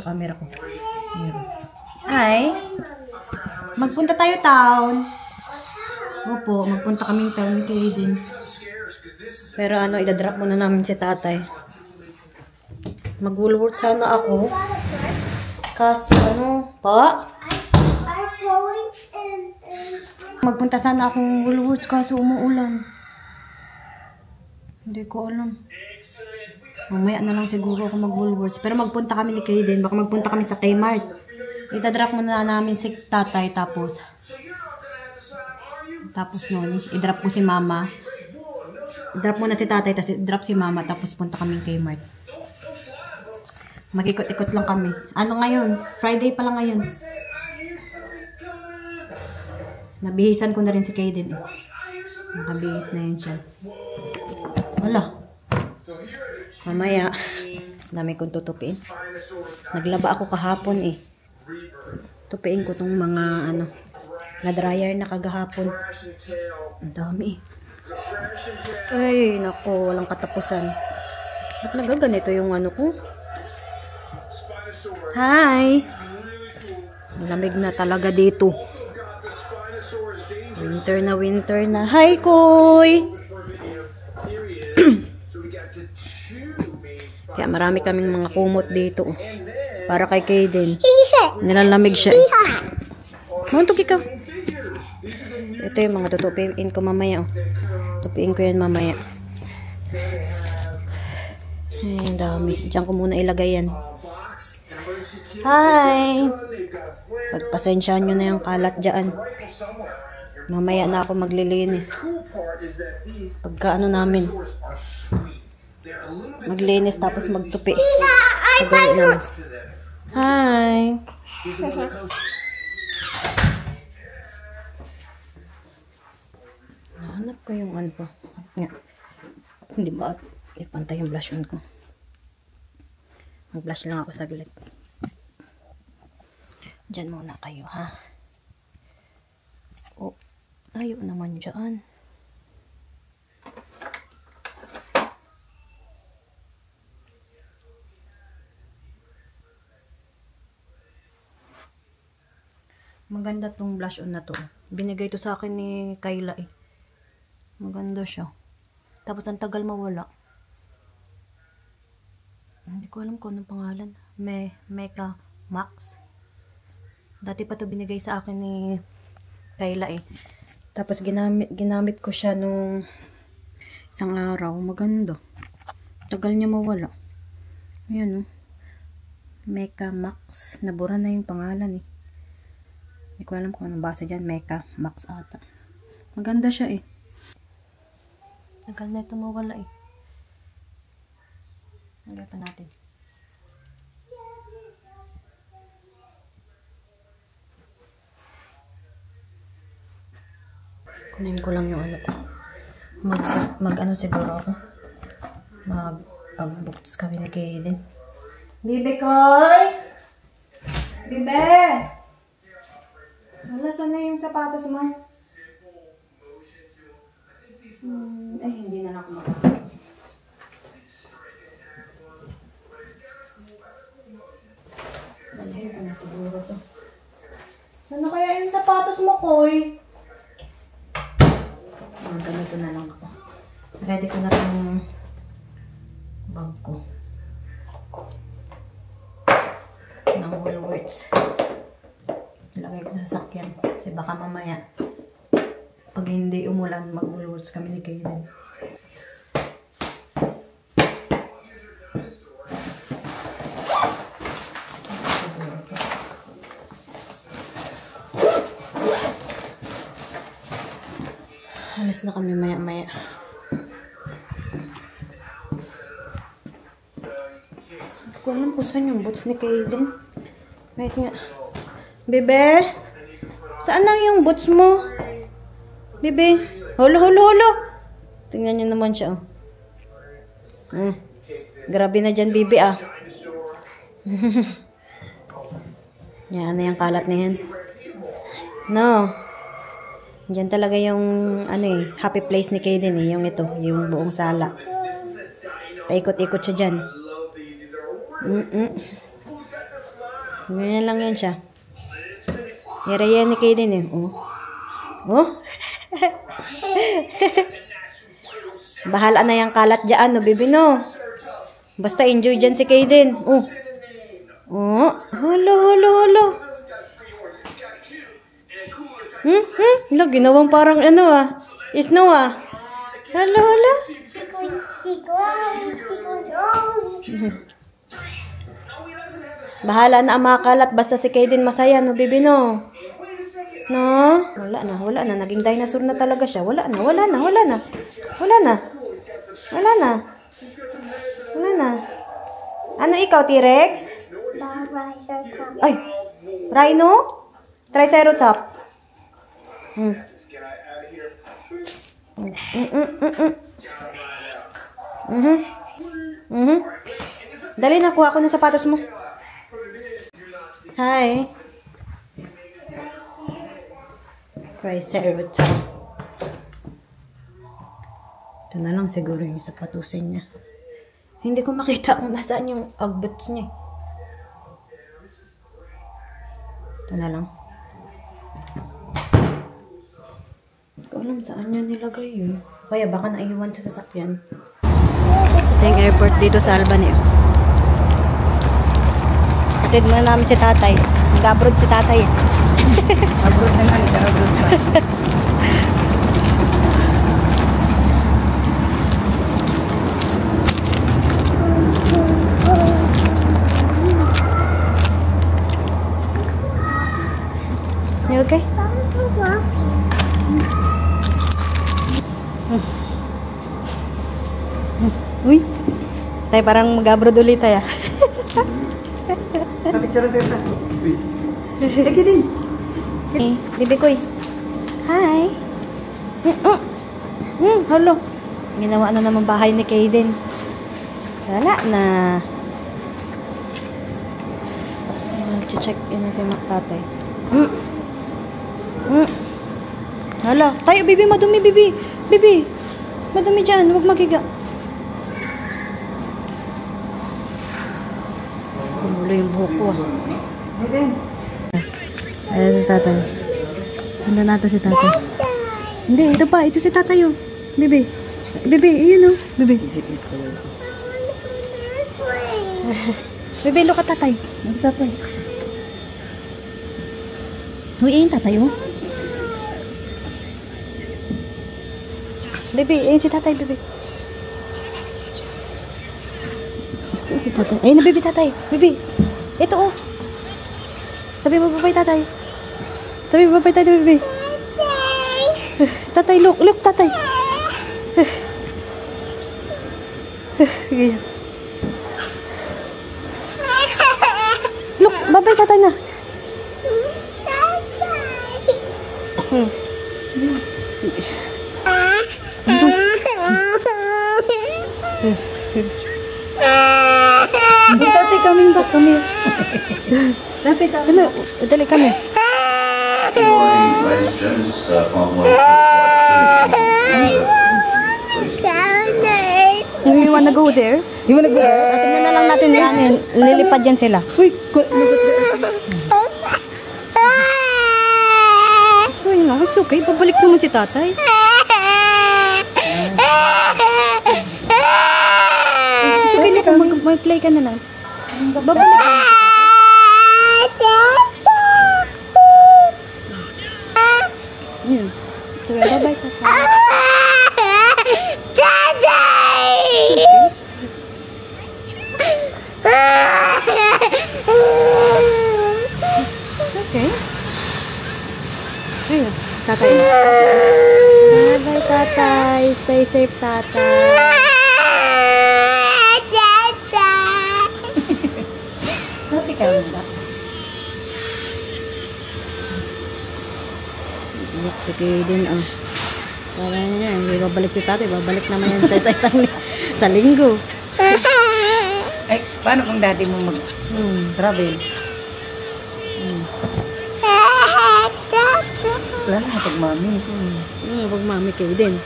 camera ko. Ayan. Ay, magpunta tayo town. Opo, magpunta kaming town ni Kaden. Pero ano, idadrop muna namin si tatay. Mag-Woolworth sana ako. Kaso ano, pa? Magpunta sana akong Woolworth kaso umuulan. Hindi ko alam. Mamaya na lang siguro ako mag-Woolworths. Pero magpunta kami ni Kaden. Baka magpunta kami sa Kmart. Idadrop muna namin si tatay tapos noon, i-drop ko si mama. I-drop muna si tatay, tapos i-drop si mama, tapos punta kaming Kmart. Mag-ikot-ikot lang kami. Ano ngayon? Friday pa lang ngayon. Nabihisan ko na rin si Kaden. Nakabihis na yun siya. Wala. Mamaya, dami kong tutupiin. Naglaba ako kahapon eh. Tupiin ko tong mga ano, na dryer na kagahapon. Ang dami. Ay, nako, walang katapusan. At nagaganito yung ano ko. Hi! Malamig na talaga dito. Winter na. Hi, Koy! Kaya marami kaming mga kumot dito. Para kay Kaden. Nilalamig siya eh. Muntok ikaw. Ito yung mga tutupiin ko mamaya. Oh. Tupiin ko yan mamaya. Ay, ang dami. Diyan ko muna ilagay yan. Hi! Pagpasensyaan nyo na yung kalat dyan. Mamaya na ako maglilinis. Pagka ano namin. Maglinis tapos magtupi. Hi! Hanap ko yung ano pa. Nga. Hindi ba? Ipantay yung blush on ko. Mag-blush lang ako saglit. Diyan muna kayo, ha? Oh, ayaw naman dyan. Maganda tong blush on na to. Binigay to sa akin ni Kayla eh. Maganda siya. Tapos ang tagal mawala. Hindi ko alam kung anong pangalan. Meka Max. Dati pa to binigay sa akin ni Kayla eh. Tapos ginamit ko siya nung isang araw. Maganda. Tagal niya mawala. Ayan oh. Meka Max. Nabura na yung pangalan eh. Hindi ko alam kung anong basa dyan. Meka Max ata. Maganda siya eh. Tagal na ito mawala eh. Lagay pa natin. Kunin ko lang yung ano ko. Mag ano siguro ako. Mag-books kami ni Kaden. Bibi Koy! Bibi! Wala, saan na yung sapatos mo? Ay, hindi na ako makakita. Dalhin ko na siguro to. Saan na kaya yung sapatos mo, Koy? Ganito na lang ako. Ready ko na itong bag ko. Ng Woolworths. Ilagay ko sa sasakyan. Kasi baka mamaya pag hindi umulan, mag-Woolworths kami ni Kaden. Alis na kami maya-maya. Hindi ko alam kung saan yung boots ni Kaden. Wait nga. Bebe? Saan na yung boots mo? Bebe? Holo, holo, holo! Tingnan nyo naman siya, oh. Grabe na dyan, Bebe, ah. Yan na yung kalat na yan. No. Diyan talaga yung, ano eh, happy place ni Kaden eh. Yung ito, yung buong sala. Paikot-ikot siya dyan. Ganyan lang yan siya. Yan ni Kaden eh. Oh. Oh. Bahala na yung kalat dyan, no, baby, no? Basta enjoy dyan si Kaden. Oh. Oh. Halo. Hala, ginawang parang ano ah. Snow ah. Halo. Bahala na ang mga kalat. Basta si Kaden masaya, no, baby, no? No? Wala na. Naging dinosaur na talaga siya. Wala na. Ano ikaw, T-Rex? Ay, Rhino? Triceratops. Dali na, kuha ko ng sapatos mo. Hi. Triceratops. Ito na lang siguro yung sapatusin niya. Hindi ko makita kung nasaan yung agboots niya. Ito na lang. Hindi ko alam saan niya nilagay yun. Kaya baka naiwan sa sasakyan. Ito yung airport dito sa Albany. Hatid muna namin si tatay. Nag-abroad si tatay. Abroad na nga, nag-abroad pa. You okay? Uy, tayo parang mag-abroad ulit tayo. Kapicture ka pa. Lagi din. Bibi ko eh. Hi. Hello. Ginawa na naman bahay ni Kaden. Wala na. Check in na si tatay. Hala. Tayo, bibi. Madumi, bibi. Bibi. Madumi dyan. Huwag magiga. Kumulo yung buhok ko ah. Ayan si tatay. Handa natin si tatay. Hindi, ito pa. Ito si tatay oh. Bibi. Bibi, iyan oh. Bibi. Bibi, look at tatay. Tatay. Uy, iyan tatay oh. Bibi, iyan si tatay, bibi. Si tatay. Ayun na, bibi, tatay. Bibi. Ito oh. Sabi mo, babay, tatay. Sabi mo, babay, tatay, bibi. Tatay, look, tatay. Look, babay, tatay na. Tatay, coming back, come here. Tatay, dali, come here. You wanna go there? You wanna go there? Tingnan na lang natin yan. Lilipad yan sila. Uy, it's okay. Babalik naman si tatay. It's okay na kung mag-play ka na lang. Babalik naman si tatay. Yun. Bye-bye, tatay. It's okay. Ayun, tatay. Bye-bye, tatay. Stay safe, tatay. Tatay ka rin ba? Sige din, oh. Parang yan, hindi babalik si tatay. Babalik naman yan sa linggo. Ay, paano kung dati mo mag-travel? Wala na pag mami. Pag mami kayo din.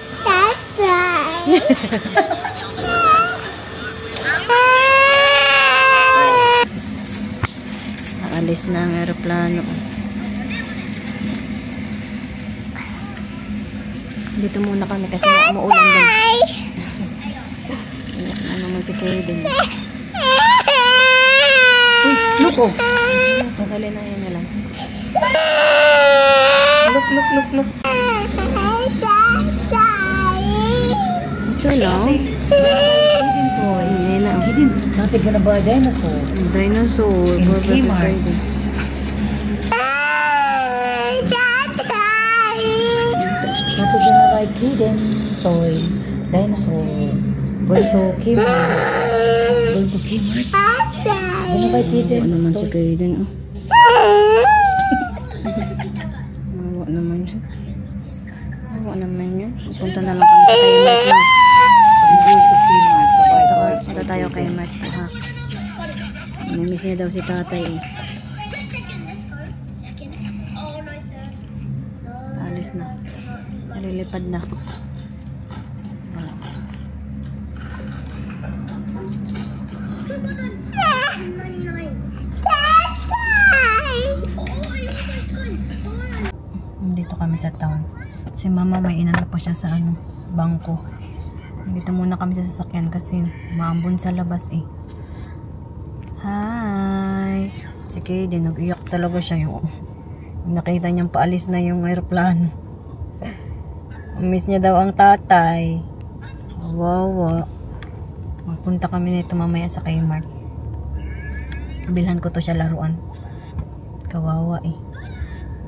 Alis na ang aeroplano. Dito muna kami kasi umuulan din. Ano naman si Kaden. Uy, look oh. Pagkali na yan na lang. Look. Ito lang. Hidden toy. Hindi na. Hidden. Dati ka na ba dinosaur? Dinosaur. In Kmart. Dati ka na like hidden toys. Dinosaur. Going to Kmart. Going to Kmart. Ano ba hidden Ano naman si toy? Kaden. Mawa naman yun. Mawa naman yun. Punta na lang kami sa Kmart na. Going to Kmart. To buy toys. Punta tayo kay Kmart po ha. Namiss niya daw si tatay eh. Alis na. Nalilipad na. Dito kami sa town. Si mama may inano pa siya sa ano, bangko. Dito muna kami sa sasakyan kasi maambon sa labas eh. Hi! Si Kaden, nag-iyak talaga siya yung nakita niyang paalis na yung aeroplano. Miss niya daw ang tatay. Wawa. Magpunta kami nito mamaya sa Kmart. Bilhan ko to siya laruan. Kawawa eh.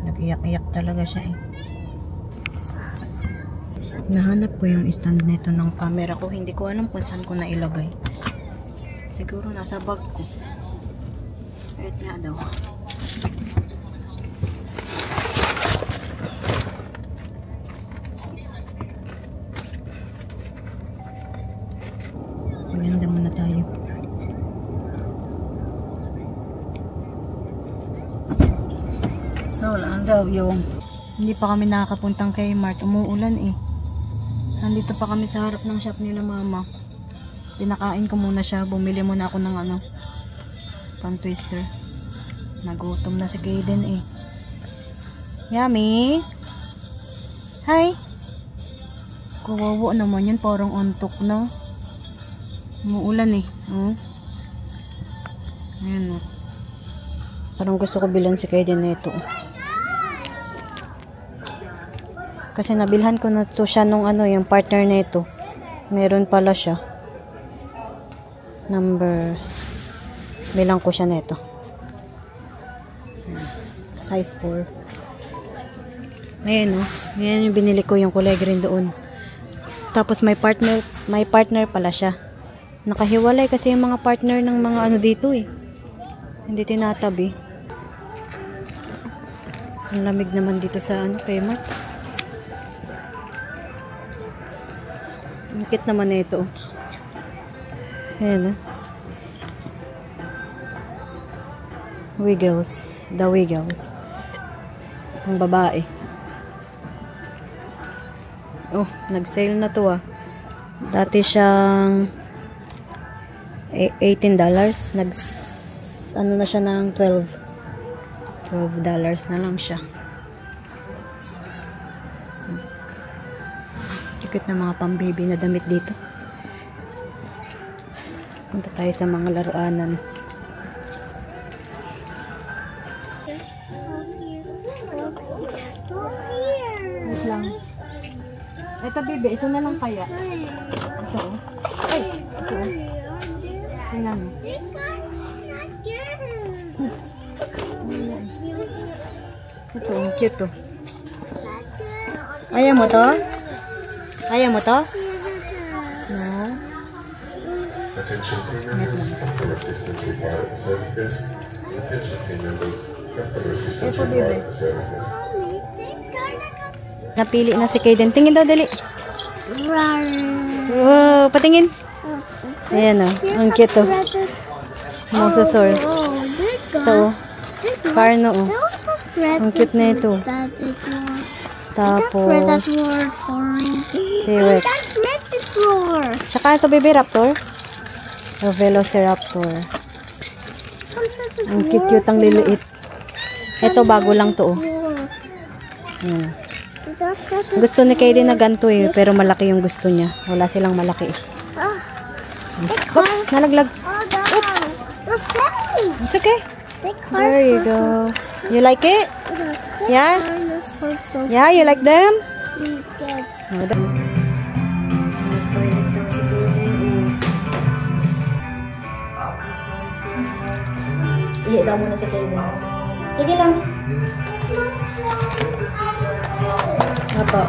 Nag-iyak-iyak talaga siya eh. Nahanap ko yung stand nito ng camera ko. Hindi ko alam kung saan ko nailagay. Siguro nasa bag ko. Wait nga daw. Maganda muna tayo. So, lang daw yung Hindi pa kami nakakapuntang kay Mart. Umuulan eh. Nandito pa kami sa harap ng shop nila mama. Pinakain ko muna siya. Bumili muna ako ng ano, pan twister. Nagutom na si Kaden eh. Yummy! Hi! Kawawa naman yun. Parang ontok na. Umuulan eh. Oh. Ayan oh. Parang gusto ko bilan si Kaden nito. Kasi nabilhan ko na to siya nung ano, yung partner nito. Meron pala siya. Numbers. Bilang ko siya nito. Size 4. Ayan oh. Ayan yung binili ko, yung kulay green doon. Tapos may partner pala siya. Nakahiwalay kasi yung mga partner ng mga ano dito eh. Hindi tinatabi. Ang lamig naman dito sa ano, Kmart. Ang cute naman na ito. Ayan. Wiggles. The Wiggles. Ang babae. Oh, nag-sale na to ah. Dati siyang $18. Ano na siya ng $12 na lang siya. Cute na mga pang-baby na damit dito. Punta tayo sa mga laruanan. Wait lang. Ito baby, ito na lang kaya. Ito oh. Ay, ito oh. Tingnan mo. Ito, ang cute oh. Ayaw mo to? Ayaw mo to? No. Attention team members, customer assistance required at the service desk. Attention team members, customer assistance required at the service desk. Napili na si Kaden. Tingin daw, dali. Wow, patingin. Ayan o. Ang cute o. Mosasaurus. Ito o. Carno o. Ang cute na ito. Tapos T-Rex. Tsaka ito baby raptor. O Velociraptor. Ang cute ang liliit. Ito, bago lang to, oh. Gusto ni Kaden na ganito eh, pero malaki yung gusto niya. Wala silang malaki eh. Oops, nalaglag. Oops. It's okay. There you go. You like it? Yeah? Yeah, you like them? Iya daw muna si Kaden. Sige lang. Apo.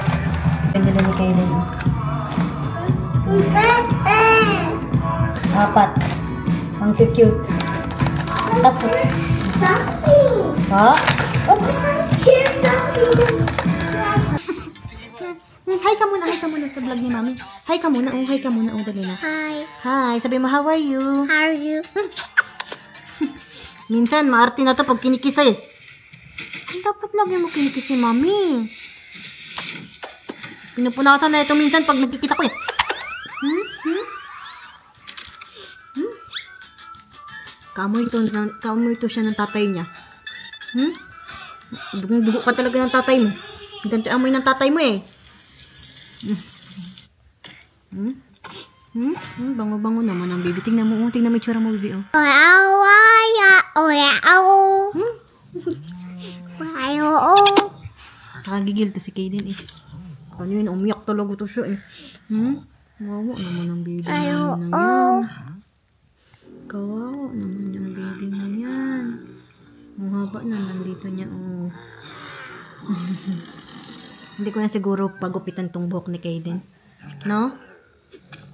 Pinili ni Kaden. Apat. Ang cute. Tapos. Ha? Oops. Hi ka muna sa vlog ni Mami. Hi ka muna, dali na. Hi, sabi mo, how are you? How are you? Minsan, maarte na to pag kinikisa eh. Dapat lagi mo kinikisa, Mami. Pinupunasan na ito minsan pag nagkikita ko eh. Kamoy ito siya ng tatay niya. Dugo ka talaga ng tatay mo. Ganito amoy ng tatay mo eh. Bango-bango naman ang baby. Tingnan mo yung tsura mo, baby. Oh. Nakagigil to si Kaden eh. Ano yun? Umiyak talaga to siya eh. Kawawa naman ang baby na yan. Kawawa naman yung baby na yan. Ang haba na nandito niya. Oh. Hindi ko na siguro pagupitan tong buhok ni Kaden. No?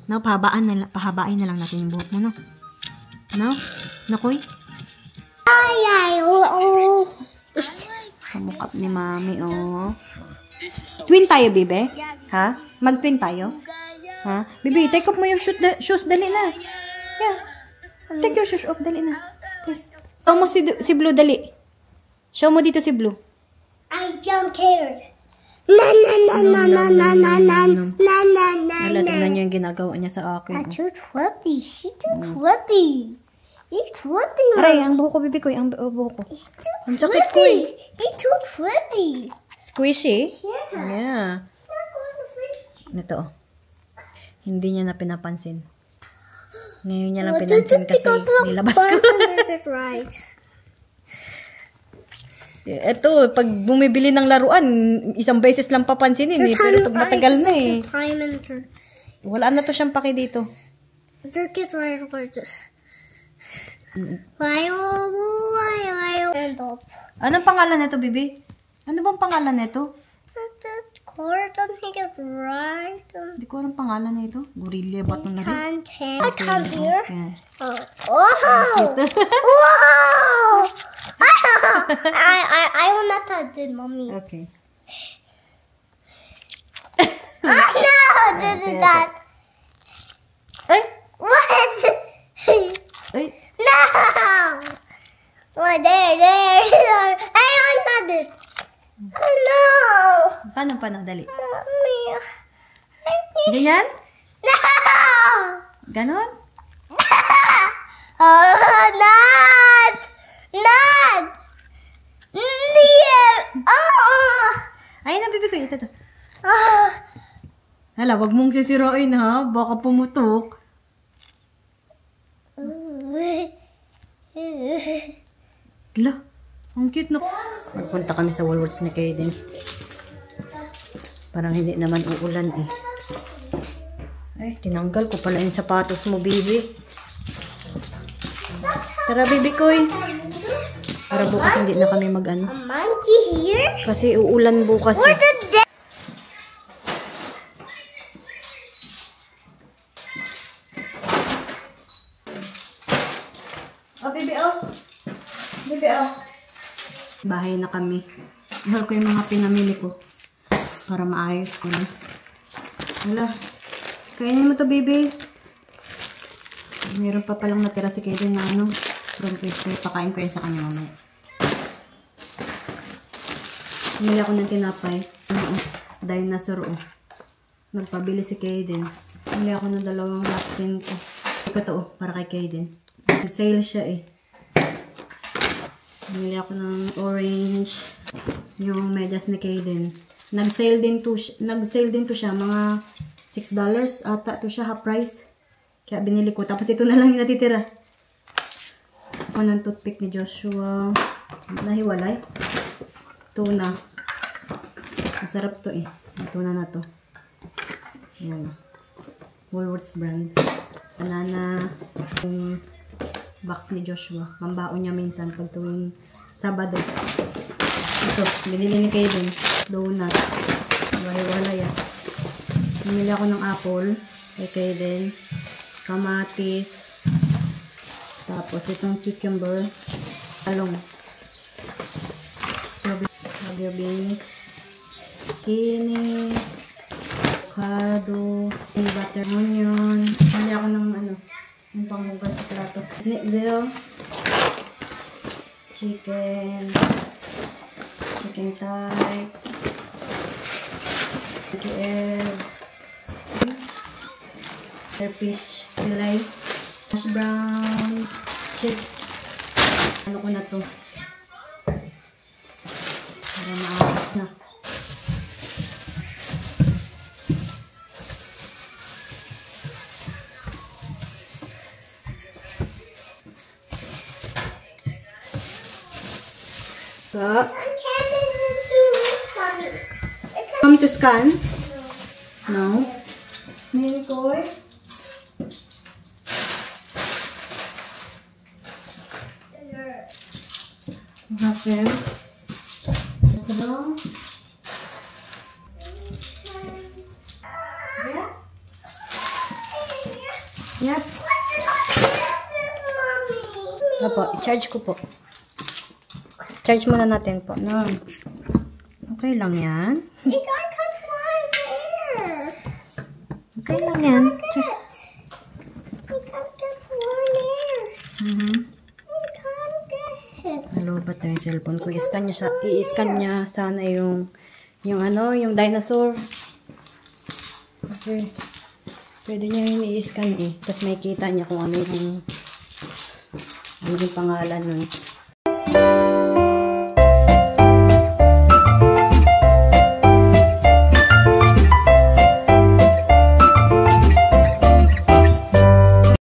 No, pahabain na lang natin yung buhok mo, no? No? Nakoy? Kamukap ni Mami, oh. Twin tayo, bebe? Ha? Mag-twin tayo? Ha? Bibi, take off mo yung shoes, dali na. Yeah. Take your shoes off, dali na. Yes. Show mo si Blue, dali. Show mo dito si Blue. I don't care. Wala, tingnan niyo yung ginagawa niya sa akin. She's too sweaty. He's sweaty. Aray, ang buhok ko, bibi ko. Ang buhok ko. Ang sakit ko eh. He's too sweaty. Squishy? Yeah. Yeah. Ito. Hindi niya na pinapansin. Ngayon niya lang pinansin kasi nilabas ko. Right. Ito, pag bumibili ng laruan, isang beses lang papansinin eh. Pero pag matagal na eh. Wala na to siyang paki dito. Anong pangalan nito, Bibi? Ano bang pangalan nito? Hindi ko alam pangalan nito. Gorilla ba ito na rin? I come here. Yeah. Wow! I will not touch it, mommy. Okay. Oh no! This is that. Ay! What? Ay! No! Oh, there. I don't touch it. Oh no! Paano? Dali. Mommy. Ganyan? No! Ganon? Oh, not! Ay, nabibi ko. Ito. Oh. Hala, wag mong sisirain ha. Baka pumutok. Hala, ang cute na. Magpunta kami sa Woolworths ni Kaden. Parang hindi naman uulan eh. Ay, tinanggal ko pala yung sapatos mo, baby. Tara, baby ko eh. Para bukas hindi na kami mag-ano. A monkey here? Kasi uulan bukas eh. Where's the dead? Oh, baby, oh. Baby, oh. Bahay na kami. Mahal ko yung mga pinamili ko. Para maayos ko na. Hala. Kainin mo to, baby. Meron pa palang natira si Kaden na ano. From pwesto. Pakain ko yun sa kanya mamaya. Pumili ako ng tinapay. Dinosaur, oh. Nagpabili si Kaden. Pumili ako ng 2 napkin ko. Ito to, oh. Para kay Kaden. Sale siya eh. Bumili ako ng orange. Yung medyas ni Kaden. Nag-sale din to siya. Mga $6 ata to siya, half price. Kaya binili ko. Tapos ito na lang yung natitira. Ako ng toothpick ni Joshua. Nahiwalay. Tuna. Masarap to eh. Ang tuna na to. Ayan. Woolworths brand. Banana. Yung box ni Joshua. Mambaon niya minsan pag tuwing Sabado. Ito. Binili ni Kaden. Donut. Nahiwalay ah. Bumili ako ng apple. Kay Kaden. Kamatis. Tapos itong cucumber. Talong. Strawberry beans. Zucchini. Avocado. Butter onion. Bumili ako ng ano. Yung panghugas sa plato. Schnitzel. Chicken. Chicken thighs. Egg. Fish fillet. Hash brown. Chips. Ano ko na to? Para maayos na. So, want me to scan? No. Mini toy. Okay. Hello. Yep. Opo, i-charge ko po. Charge muna natin po. No. Okay lang yan. Okay lang yan. Hello, ba't yung cellphone ko? I-scan niya sana yung ano, yung dinosaur. Okay. Pwede niya yun i-scan eh. Tapos may kita niya kung ano yung pangalan nun.